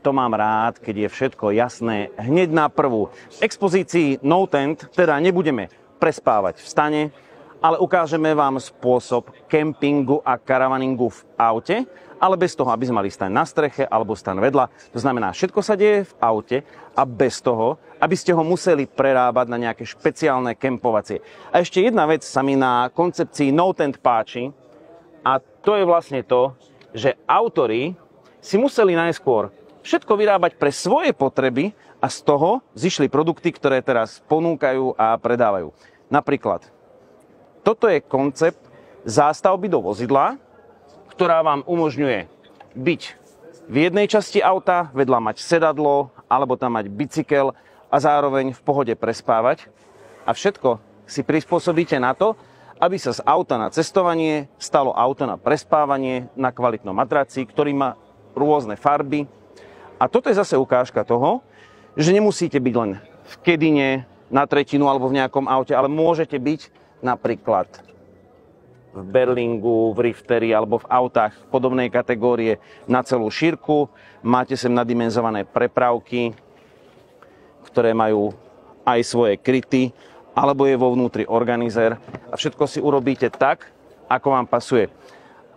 to mám rád, keď je všetko jasné hneď na prvú. V expozícii No Tent teda nebudeme prespávať v stane, ale ukážeme vám spôsob kempingu a karavaningu v aute, ale bez toho, aby sme mali stan na streche alebo stan vedľa. To znamená, všetko sa deje v aute a bez toho, aby ste ho museli prerábať na nejaké špeciálne kempovacie. A ešte jedna vec sa mi na koncepcii No Tent páči, a to je vlastne to, že autori si museli najskôr všetko vyrábať pre svoje potreby a z toho zišli produkty, ktoré teraz ponúkajú a predávajú. Napríklad, toto je koncept zástavby do vozidla, ktorá vám umožňuje byť v jednej časti auta, vedľa mať sedadlo, alebo tam mať bicykel a zároveň v pohode prespávať. A všetko si prispôsobíte na to, aby sa z auta na cestovanie stalo auto na prespávanie na kvalitnom matraci, ktorý má rôzne farby. A toto je zase ukážka toho, že nemusíte byť len v kedine, na tretinu alebo v nejakom aute, ale môžete byť napríklad v Berlingu, v Rifteri alebo v autách podobnej kategórie na celú šírku. Máte sem nadimenzované prepravky, ktoré majú aj svoje kryty, alebo je vo vnútri organizér a všetko si urobíte tak, ako vám pasuje.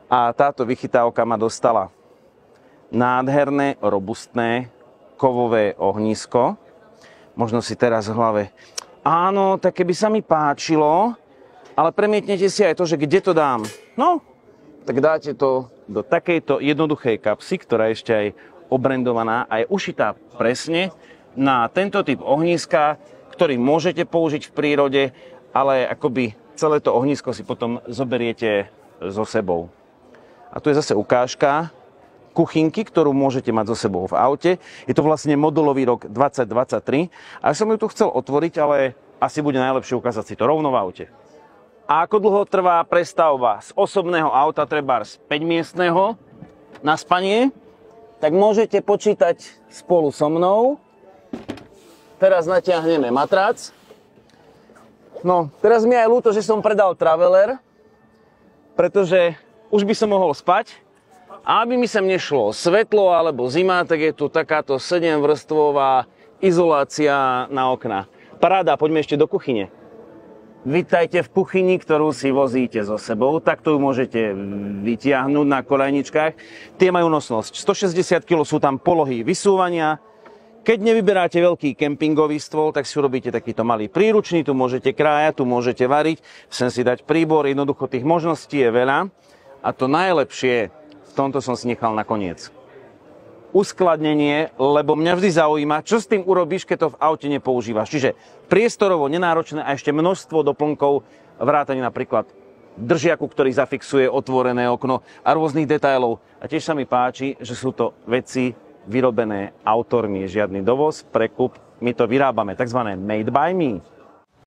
A táto vychytávka ma dostala nádherné, robustné, kovové ohnisko. Možno si teraz v hlave, áno, tak keby sa mi páčilo, ale premietnete si aj to, že kde to dám. No, tak dáte to do takejto jednoduchej kapsy, ktorá je ešte aj obrandovaná a je ušitá presne na tento typ ohniska, ktorý môžete použiť v prírode, ale akoby celé to ohnisko si potom zoberiete so sebou. A tu je zase ukážka kuchynky, ktorú môžete mať so sebou v aute. Je to vlastne modulový rok 2023. A ja som ju tu chcel otvoriť, ale asi bude najlepšie ukázať si to rovno v aute. A ako dlho trvá prestavba z osobného auta, trebárs 5-miestneho na spanie, tak môžete počítať spolu so mnou. Teraz natiahneme matrac. No, teraz mi je aj ľúto, že som predal Traveler, pretože už by som mohol spať. A aby mi sem nešlo svetlo alebo zima, tak je tu takáto 7-vrstvová izolácia na okna. Paráda, poďme ešte do kuchyne. Vítajte v kuchyni, ktorú si vozíte so sebou. Takto ju môžete vytiahnuť na koľajničkách. Tie majú nosnosť 160 kg, sú tam polohy vysúvania. Keď nevyberáte veľký kempingový stôl, tak si urobíte takýto malý príručný. Tu môžete krájať, tu môžete variť. Sem si dať príbor, jednoducho tých možností je veľa. A to najlepšie, v tomto som si nechal nakoniec. Uskladnenie, lebo mňa vždy zaujíma, čo s tým urobíš, keď to v aute nepoužívaš. Čiže priestorovo nenáročné a ešte množstvo doplnkov, vrátane napríklad držiaku, ktorý zafixuje otvorené okno a rôznych detailov. A tiež sa mi páči, že sú to veci vyrobené autormi, žiadny dovoz, prekup. My to vyrábame, tzv. Made by me.